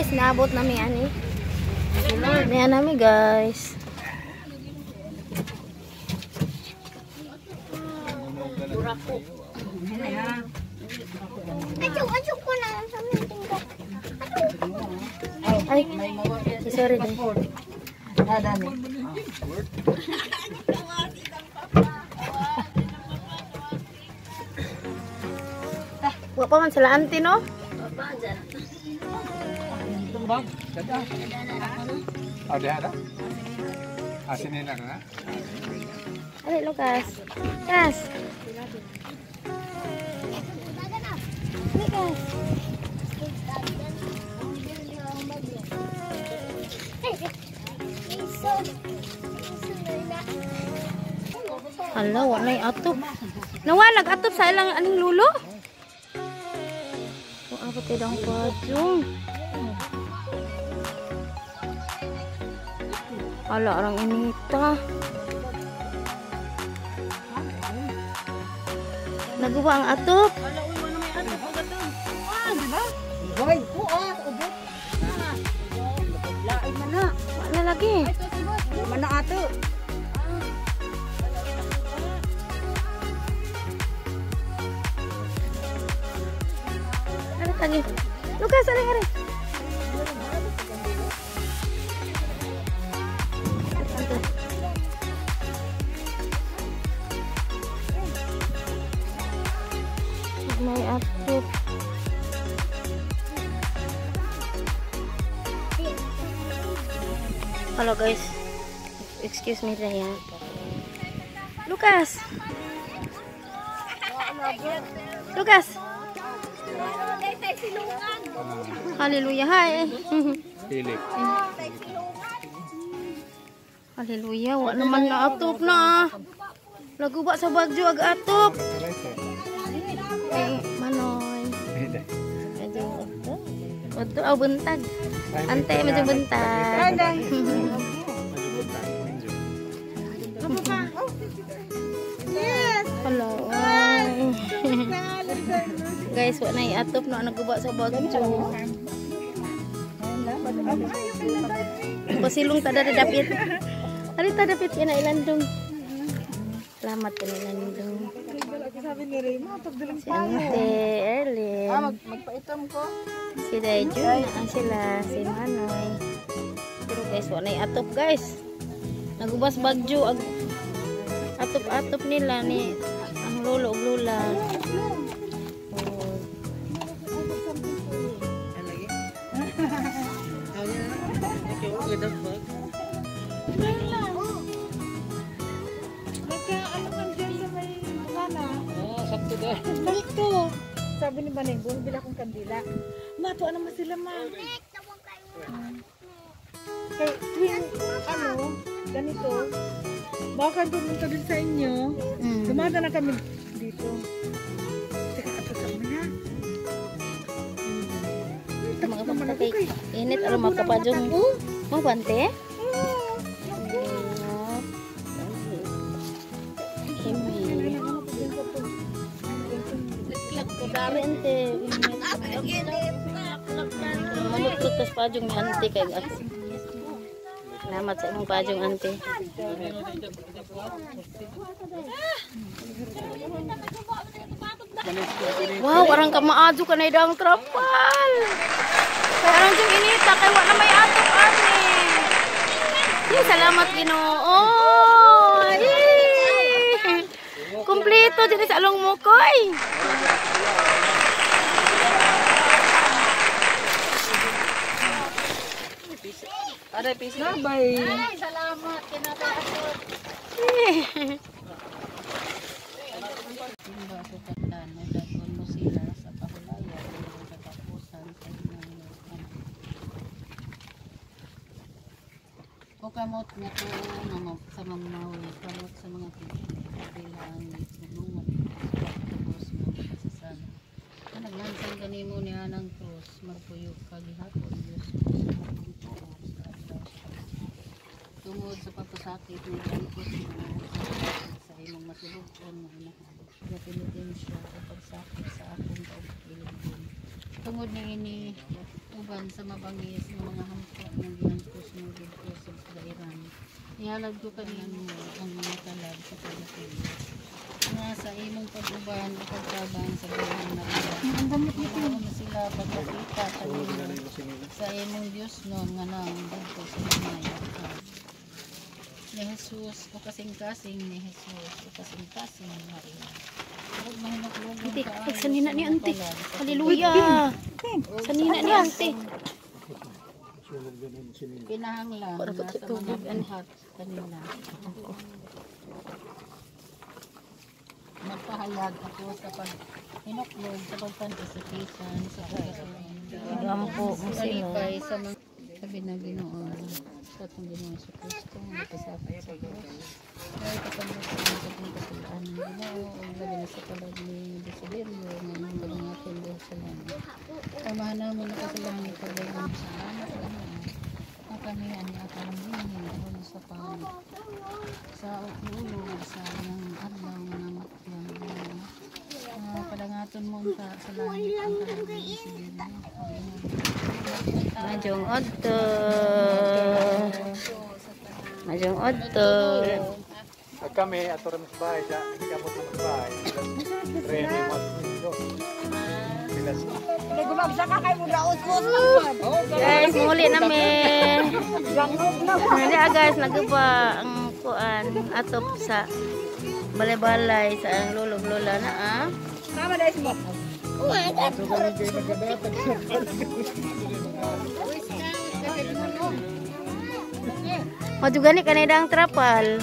guys, naabot namin ani. Ayan namin guys. Ay, sorry deh. Ada nih. Wa pa man sila auntie no? Bang, ada. Asinin na na. Ay, Lucas. Lucas. Lucas. Hala, wala yung atop. Nawalag atop sa ilang aning lulo. Kung ako tidang padyong. Hala, orang inita. Nagawa ang atop. Hoy, ubot. Lain mana? Wala lagi. Mana ato? Ada lagi. Lucas, ari. May atop. Halo guys, excuse me lah ya. Lucas. Haleluya, hai. Pilih. Haleluya, wa naman na atop na. Lagu bak sa baju agak atop. Manoy. Betul, oh bentag. Ante maju bentag. Yes. Hello. Guys, wak na iatop na nagubak sa baju. Pasilong tada dapit. Hari tada dapit yan na ilandong. Selamat ka ilandong. Sabi ni Remo, pagdalang Si Ante, Erlin. Magpaitom ko. Si Dayjun, sila, si Manoy. Pero guys, wala na atop guys. Nagubas bagyo. Atop-atop nila ni ang lolo ug lula. Oh. Dito. Sabi ni Maneng, bumibili akong kandila. Matuwa naman sila, ma. Kaya tuwing, ganito, baka pumunta din sa inyo. Dumada na kami dito. Teka, ito sa mga. Mga kapatid, init alam mga kapadyong. Mga bante? Ante, malupot tas pajong ni ante kay salamat sa imong pajong ante. Wow, orang ka maadyo ka na idang trapal. Kaya orang dyan inita kay wala may atop ani. Salamat Ginoo. Kompleto dito sa along mo koy. Ada pis na bay. Ay, salamat kinataasot. Kamot nga to sa mga kamot sa mga kabilaan nungat tapos mga kasasana naglansan ganimo niya ng cross magpuyo kagihapon Diyos tungod sa pagkasakit ng gantos sa imong masulubon na napilitin siya sa pagsakit sa akong kaupilin tungod na ini uban sa mabangis ng mga hampo ng gihantos mo dito sa Iran. Ihalad ko kanino ang mga talab sa Pilipinas. Nga sa imong pag-uban o pagtabang sa buhay na ilan. Ano na sila pagkakita kanino sa imong Diyos noon nga nang dito sa mga ni Jesus o kasing-kasing ni Jesus o kasing-kasing ni Maria. Huwag mahinag-lugong Ante, kaayo sanina ni sa mga ante. palad sa Hallelujah. Sanina ni ante. pinahanglan Para na sa patutubog, mga ano. buhat kanila. Magpahayag ako sa pag-inuklog sa pagpantisipation sa pagkakaroon. Gampo mo sila. Kalipay sa mga sabi na Ginoon sa itong Ginoon sa Kristo napasapit sa Diyos. Ay kapandot sa mga itong kasilaan ng Ginoo o labi na sa palad ni Desiderio ngayong galing natin Diyos sa langit. Pamahan mo na kasalahan ng pagdagang sa anak ang kami ang akalambinin o sa pangit sa ulo sa ng adlaw na matyang padangaton mo sa langit ang kalambinin sa Ginoo. Majong Otto. Majong Otto. At kami, ato rin sa bahay siya, nagkamot na sa bahay. Remy, mas mundo. Pilas. Guys, muli namin. Hindi guys, nagaba ang kuan atop sa balay-balay sa ang lulog-lula na Tama dahil mo. Ato kami kayo nagkadatag siya. Madu gani kanidang trapal.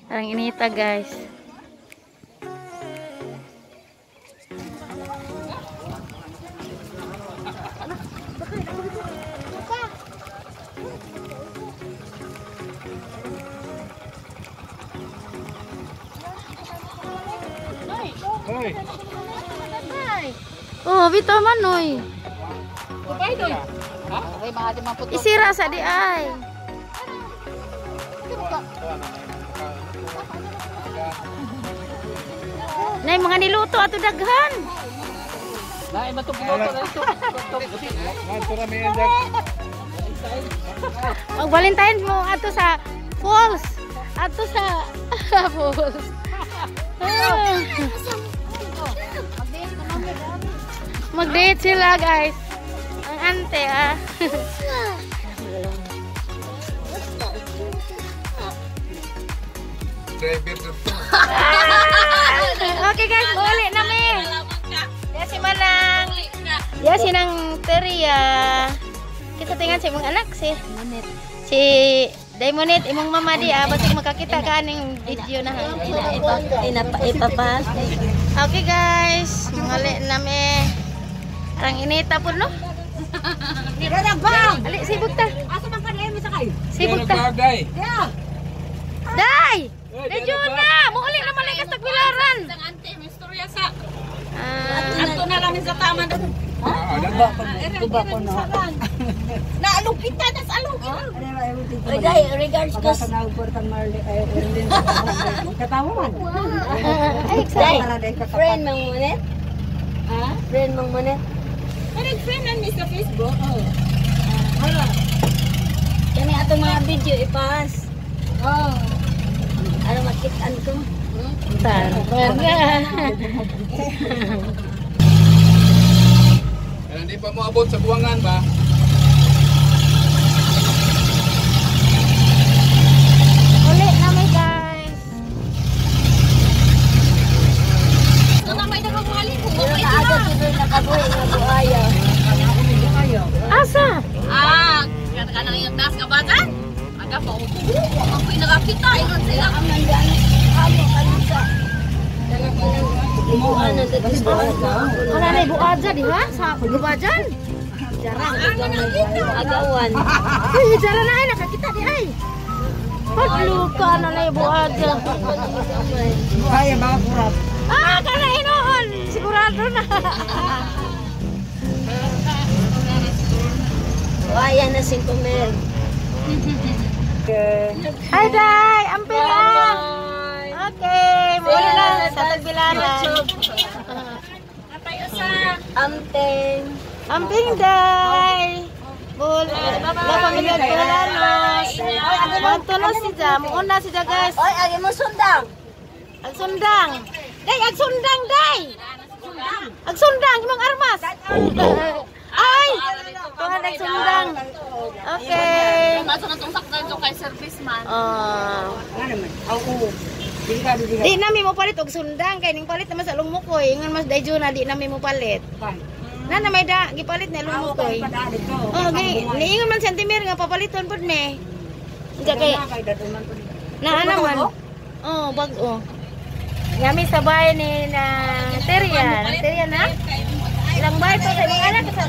Ang inita guys. Hoy! Oh, bito manoy. Ay, mga di maputo. Isira sa di ay. Nay mga niluto ato daghan. Nay, matupuluto na ito. Ato kami yan dyan. Mag Valentine mo ato sa falls. Ato sa falls. Mag-date sila guys. Ang ante Driver dito. Okay guys, muli namin. Yan si Manang. Yan si Nang Teria. Kita tingnan si mong anak si Daimonit, imong mama di basig makakita ka ning video na ipapas. Okay guys, muli namin. Arang inita po no? Ali, sibuk ta. Asa man kanay mo sakay? Sibuk ta. Bagay. Yeah. Day! Medyo na! Muli na malikas tagbilaran. Ang ante, may storya sa. Ah, na lang sa tama. Kuba ko no. Naalog kita, nas alog. Ay, day, regards ko. Sa nauportan Marley ay Erlin. Katawa man. ay, Friend mang monet? Ha? Friend mang monet? Friend ni sa Facebook. Kani ato mga video ipas. Oh. Ano makitaan ko? Hindi pa mo abot sa buwangan ba? Uli namin guys. May nagmamali ko. Agad tuloy nakabuhay nga buhaya. Asa? Kata nang yung das kabatan. Ada pa upo. Ang pinakakita ingon sila. Wala na buadja di ha? Sa gubajan? Jarang agawan. Jarang na ay nakakita di ay. Pagluka na na buadja. Kaya ba kurap? Kana inoon. Siguro sigurado na. Ayan na 5 mil. Hi, Day! Amping lang! Okay, muli lang sa tagbilaran. Amping. Amping, Day! Pamilya Tulanos. Magtunos siya. Muna siya, guys. Oy, agi mo sundang. Agsundang. Day, agsundang, Day! Agsundang, imong armas. Ay! Tuhan, agsundang. Okay. Kaso natong sakdan so kay serviceman. Di nami mo palit og sundang kay ning palit naman sa lumukoy. Ingon mas dayjo na di nami mo palit. Na may da gipalit na lumukoy. Oh, niingon man sentimer nga papaliton pud me. Unsa kay na naman. Oh, bag-o. Yami sa bahay ni na Terian. Terian na? Ilang bahay pa sa mga anak sa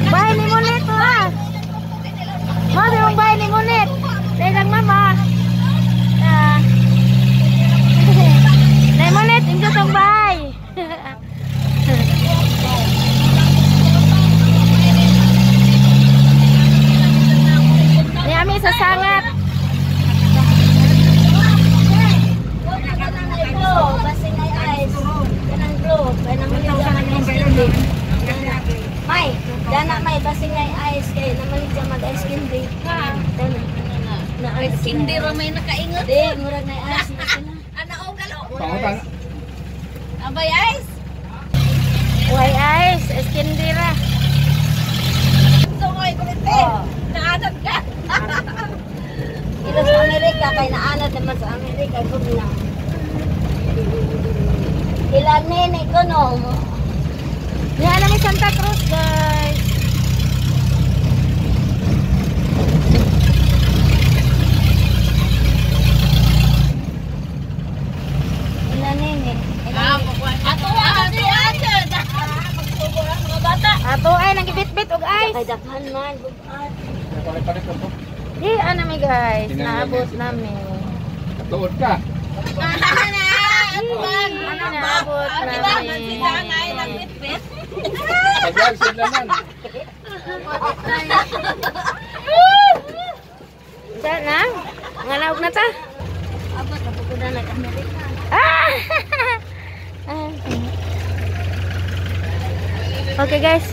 bahay ni Monet ha. Mami mong bahay ni Monet. Dahil lang mama. Dahil Monet, hindi itong bahay. Niyami sa sangat. Basing ay ice. Kanang globe. Kaya naman yung mag-ice candy. May, dana may basing ay ice. Kaya naman yung mag-ice candy. Na ice candy ra may nakaingot. Di, murag na ice na sila. Ana o galo. Pangutan. Abay ice. Why ice? Eskindira. Sungoy kulit eh. Naanad ka. Ito sa Amerika. Kaya naanad naman sa Amerika. Good lang. Ilan nene ko no? Yan namin Santa Cruz, guys. Ilan nene? Ato ate. Mga bata. Ato ay nang gibit-bit og ice. Kay dakhan man. Bukat. Palit-palit ko. Di anami guys, naabot namin. Tuod ka. Naabot namin. Tagal sila man. Diyan na? Ngalaog na ta? Abot na po na nag-Amerika. Ah! Okay guys.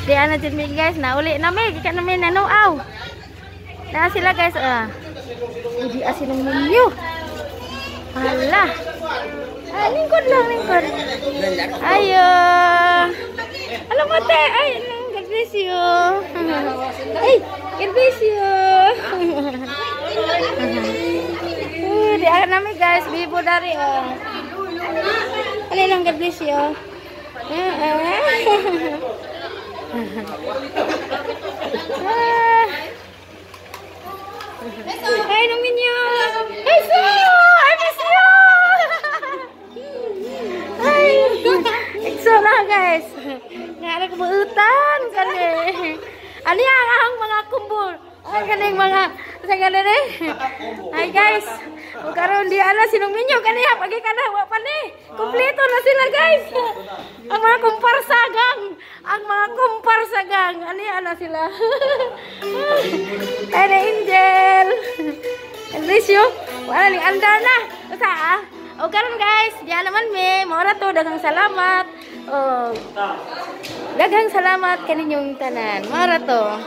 Di ana din mi guys, nauli na mi, gikan namin nanuaw. Na sila guys, Hindi asin ng menu. Hala. Lingkod lang, lingkod. Ayo. Alam mo te, ay, God bless you. Ay, God bless you. Di akan namin guys, bibo dari Alin lang, God bless you. Hey, nung minyo. Hey, so, I miss you. Ay, ikso na guys. Nga kebuutan kani. Ani ang ahang mga kumbol. Ay kaning mga sa ganere. Hi guys. Ug karon di ana sinong minyo kaniya pagi kana wa pa ni. Kumpleto na sila guys. Ang mga kumparsagang, ang mga kumparsagang. Ani ana sila. Ay Angel. English yo. Wala ni andar na. Usa O karon guys, di alaman me, maura to daghang salamat. Oh. Daghang salamat kaninyong tanan. Maura to.